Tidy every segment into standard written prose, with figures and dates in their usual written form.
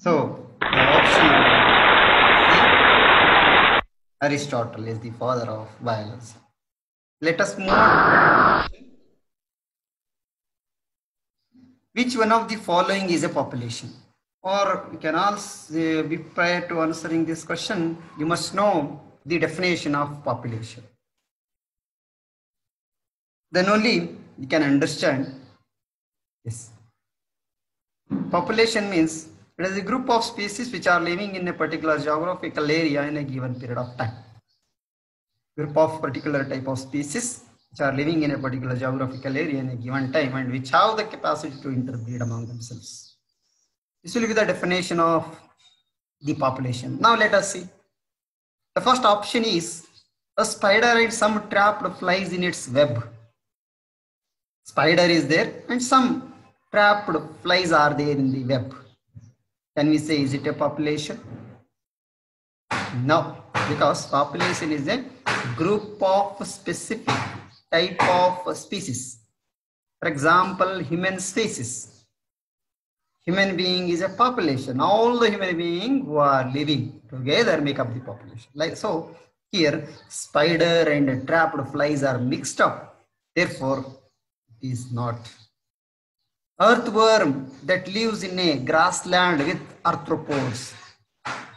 So the option C, Aristotle is the father of biology. Let us move on. Which one of the following is a population? Or you can also be prior to answering this question, you must know the definition of population. Then only you can understand. Yes. Population means it is a group of species which are living in a particular geographical area in a given period of time. Group of particular type of species which are living in a particular geographical area in a given time and which have the capacity to interbreed among themselves. This will be the definition of the population. Now let us see. The first option is a spider and some trapped flies in its web. Spider is there and some trapped flies are there in the web. Can we say is it a population? No, because population is a group of specific type of species. For example, human species. Human being is a population. All the human beings who are living together make up the population. Like so, here spider and trapped flies are mixed up. Therefore, it is not. Earthworm that lives in a grassland with arthropods.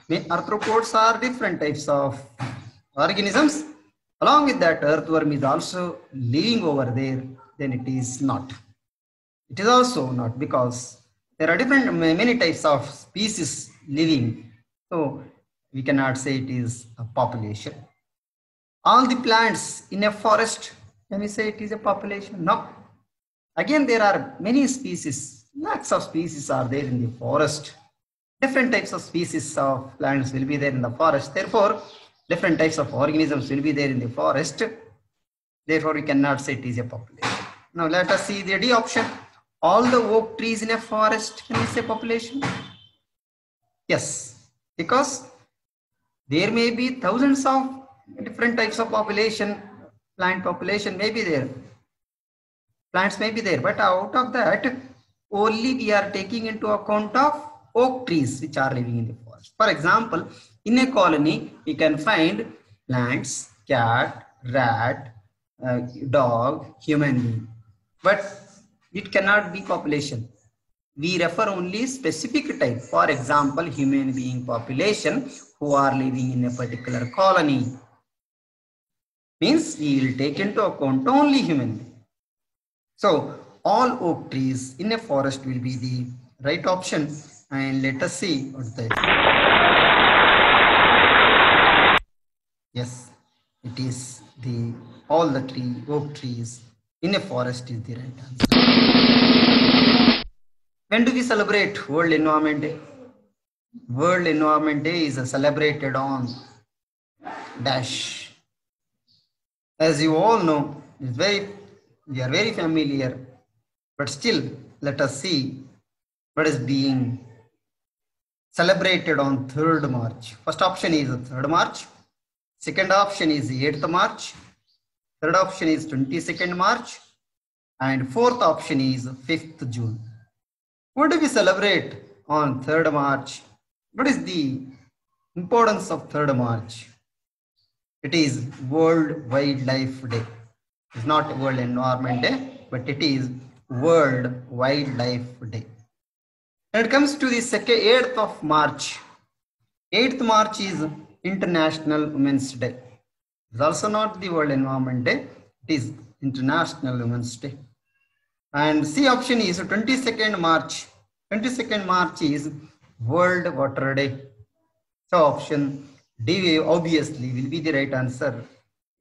Arthropods are different types of organisms. Along with that, earthworm is also living over there. Then it is not. It is also not because there are different many types of species living. So we cannot say it is a population. All the plants in a forest, can we say it is a population? No. Again, there are many species, lakhs of species are there in the forest. Different types of species of plants will be there in the forest. Therefore, different types of organisms will be there in the forest. Therefore, we cannot say it is a population. Now, let us see the D option. All the oak trees in a forest, can we say population? Yes, because there may be thousands of different types of population, plant population may be there. Plants may be there, but out of that, only we are taking into account of oak trees which are living in the forest. For example, in a colony, you can find plants, cat, rat, dog, human being. But it cannot be population. We refer only specific type. For example, human being population who are living in a particular colony. Means we will take into account only human being. So all oak trees in a forest will be the right option. And let us see what the yes, it is the all the oak trees in a forest is the right answer. When do we celebrate World Environment Day? World Environment Day is celebrated on dash. As you all know, we are very familiar, but still let us see what is being celebrated on 3rd March. First option is 3rd March. Second option is 8th March. Third option is 22nd March. And fourth option is 5th June. What do we celebrate on 3rd March? What is the importance of 3rd March? It is World Wildlife Day. It's not World Environment Day, but it is World Wildlife Day. When it comes to the 8th of March, 8th March is International Women's Day. It's also not the World Environment Day, it is International Women's Day. And C option is 22nd March. 22nd March is World Water Day. So option D obviously will be the right answer.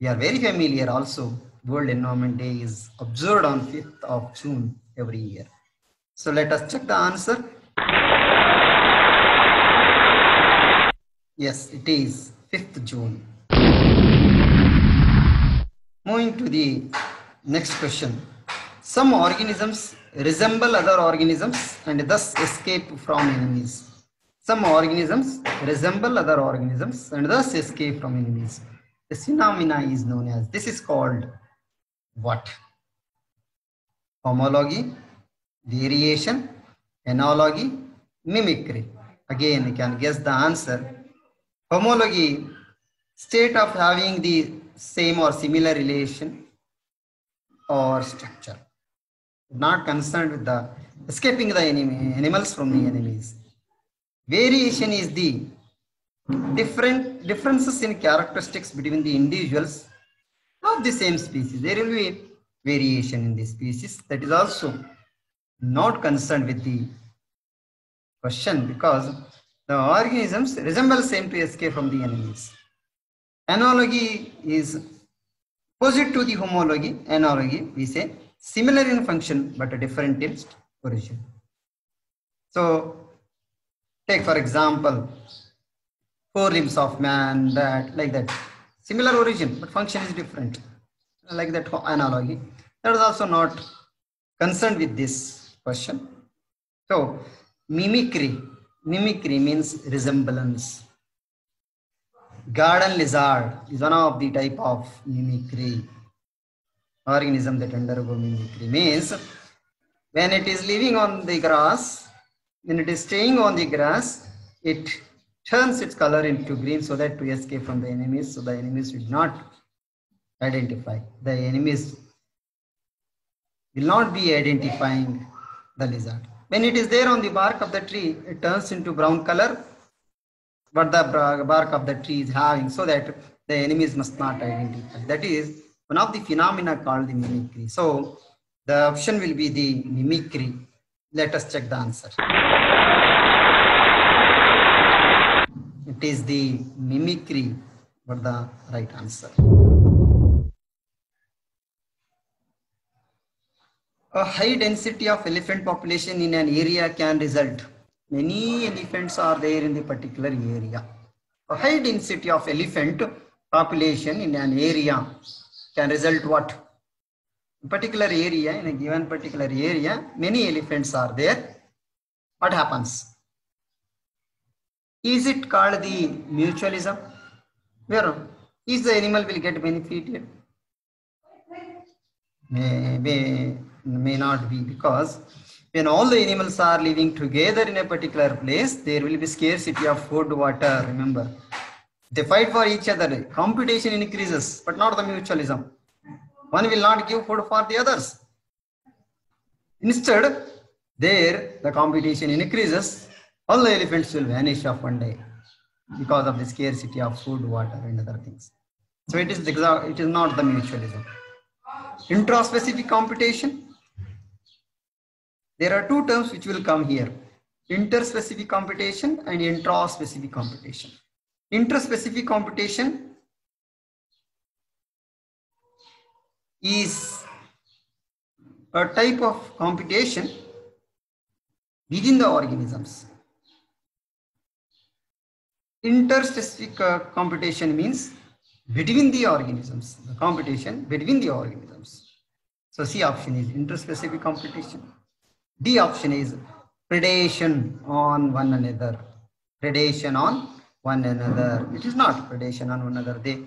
We are very familiar also. World Environment Day is observed on 5th of June every year. So let us check the answer. Yes, it is 5th June. Moving to the next question. Some organisms resemble other organisms and thus escape from enemies. Some organisms resemble other organisms and thus escape from enemies. This phenomena is known as, this is called what? Homology, variation, analogy, mimicry. Again, you can guess the answer. Homology, state of having the same or similar relation or structure. Not concerned with the escaping the enemy, animals from the enemies. Variation is the differences in characteristics between the individuals of the same species. There will be variation in the species. That is also not concerned with the question, because the organisms resemble same to escape from the enemies. Analogy is opposite to the homology. Analogy, we say similar in function but different in origin. So take for example, 4 limbs of man, that like that. Similar origin, but function is different. Like that analogy. That is also not concerned with this question. So mimicry. Mimicry means resemblance. Garden lizard is one of the type of mimicry. Organism that undergo mimicry means when it is living on the grass, when it is staying on the grass, it turns its color into green so that to escape from the enemies, so the enemies will not identify. The enemies will not be identifying the lizard. When it is there on the bark of the tree, it turns into brown color, what the bark of the tree is having, so that the enemies must not identify. That is one of the phenomena called the mimicry. So the option will be the mimicry. Let us check the answer. It is the mimicry for the right answer. A high density of elephant population in an area can result. Many elephants are there in the particular area. A high density of elephant population in an area can result what? In particular area, in a given particular area, many elephants are there. What happens? Is it called the mutualism? Where is the animal will get benefited? May not be, because when all the animals are living together in a particular place, there will be scarcity of food, water. Remember, they fight for each other. Competition increases, but not the mutualism. One will not give food for the others. Instead, there the competition increases. All the elephants will vanish off one day because of the scarcity of food, water, and other things. So it is not the mutualism. Intraspecific competition. There are two terms which will come here: interspecific competition and intraspecific competition. Interspecific competition is a type of competition within the organisms. Interspecific competition means between the organisms, the competition between the organisms. So C option is interspecific competition. D option is predation on one another. Predation on one another. It is not predation on one another. They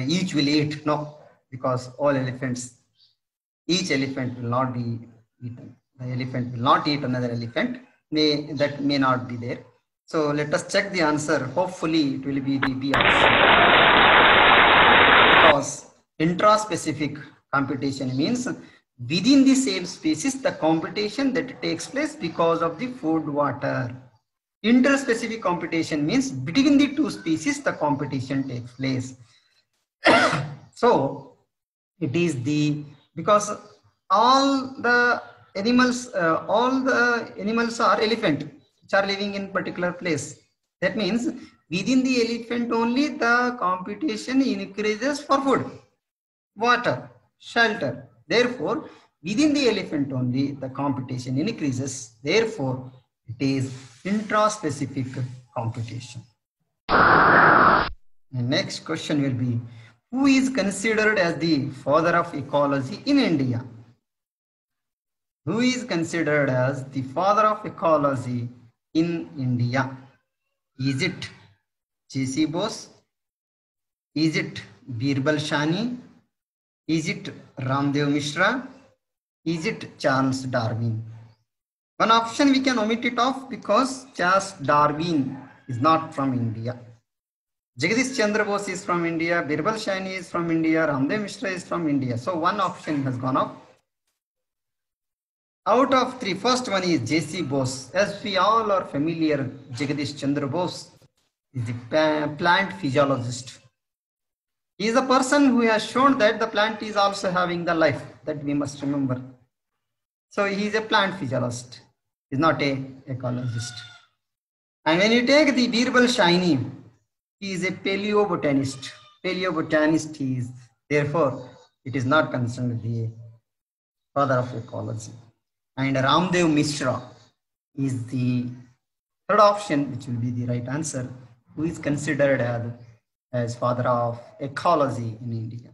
each will eat. No, because all elephants, each elephant will not be eaten. The elephant will not eat another elephant. That may not be there. So let us check the answer. Hopefully it will be the B option. Because intraspecific competition means within the same species, the competition that takes place because of the food, water. Interspecific competition means between the two species, the competition takes place. So it is because all the animals are elephant, which are living in particular place. That means within the elephant only the competition increases for food, water, shelter. Therefore, within the elephant only the competition increases. Therefore, it is intraspecific competition. The next question will be, who is considered as the father of ecology in India? Who is considered as the father of ecology in India? Is it J.C. Bose? Is it Birbal Shani? Is it Ramdev Mishra? Is it Charles Darwin? One option we can omit it off because Charles Darwin is not from India. Jagadish Chandra Bose is from India, Birbal Saini is from India, Ramdev Mishra is from India. So one option has gone off. Out of three, first one is J.C. Bose. As we all are familiar, Jagadish Chandra Bose is the plant physiologist. He is a person who has shown that the plant is also having the life, that we must remember. So he is a plant physiologist, he is not an ecologist. And when you take the Birbal Saini, he is a paleobotanist. Paleobotanist he is, therefore it is not concerned with the father of ecology. And Ramdev Mishra is the third option, which will be the right answer, who is considered as father of ecology in India.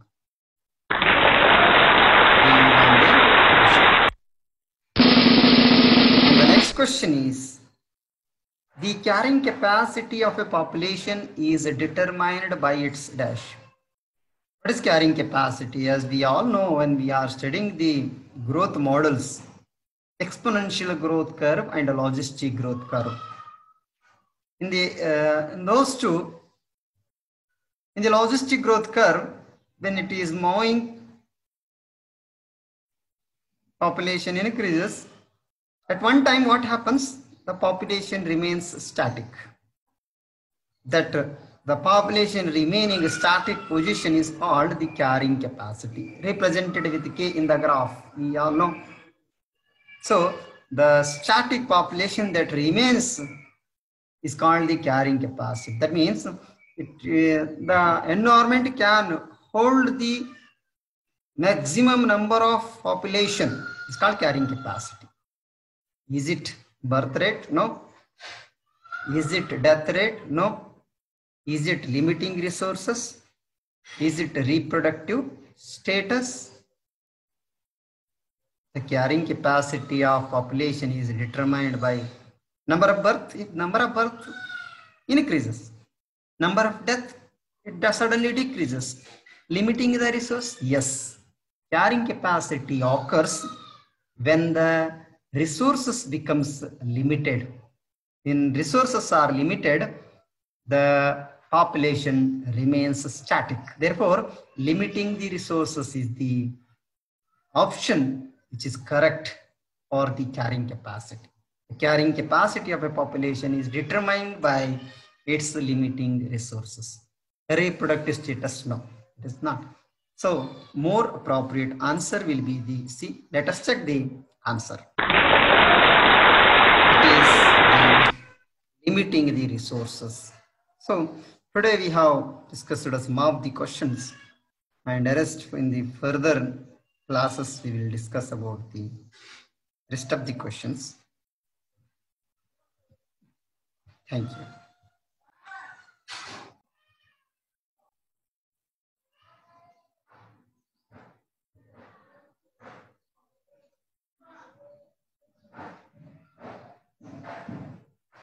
And the next question is, the carrying capacity of a population is determined by its dash. What is carrying capacity? As we all know, when we are studying the growth models, exponential growth curve and a logistic growth curve. In those two, in the logistic growth curve, when it is moving, population increases. At one time, what happens? The population remains static. That the population remaining static position is called the carrying capacity, represented with K in the graph. We all know. So the static population that remains is called the carrying capacity. That means the environment can hold the maximum number of population. It's called carrying capacity. Is it birth rate? No. Is it death rate? No. Is it limiting resources? Is it reproductive status? The carrying capacity of population is determined by number of birth. If number of birth increases, number of death, it does suddenly decreases. Limiting the resource, yes. Carrying capacity occurs when the resources becomes limited. When resources are limited, the population remains static. Therefore, limiting the resources is the option which is correct for the carrying capacity. The carrying capacity of a population is determined by its limiting resources. Reproductive status, no, it is not. So, more appropriate answer will be the C. Let us check the answer. It is limiting the resources. So, today we have discussed some of the questions, and the rest in the further classes we will discuss about the rest of the questions. Thank you.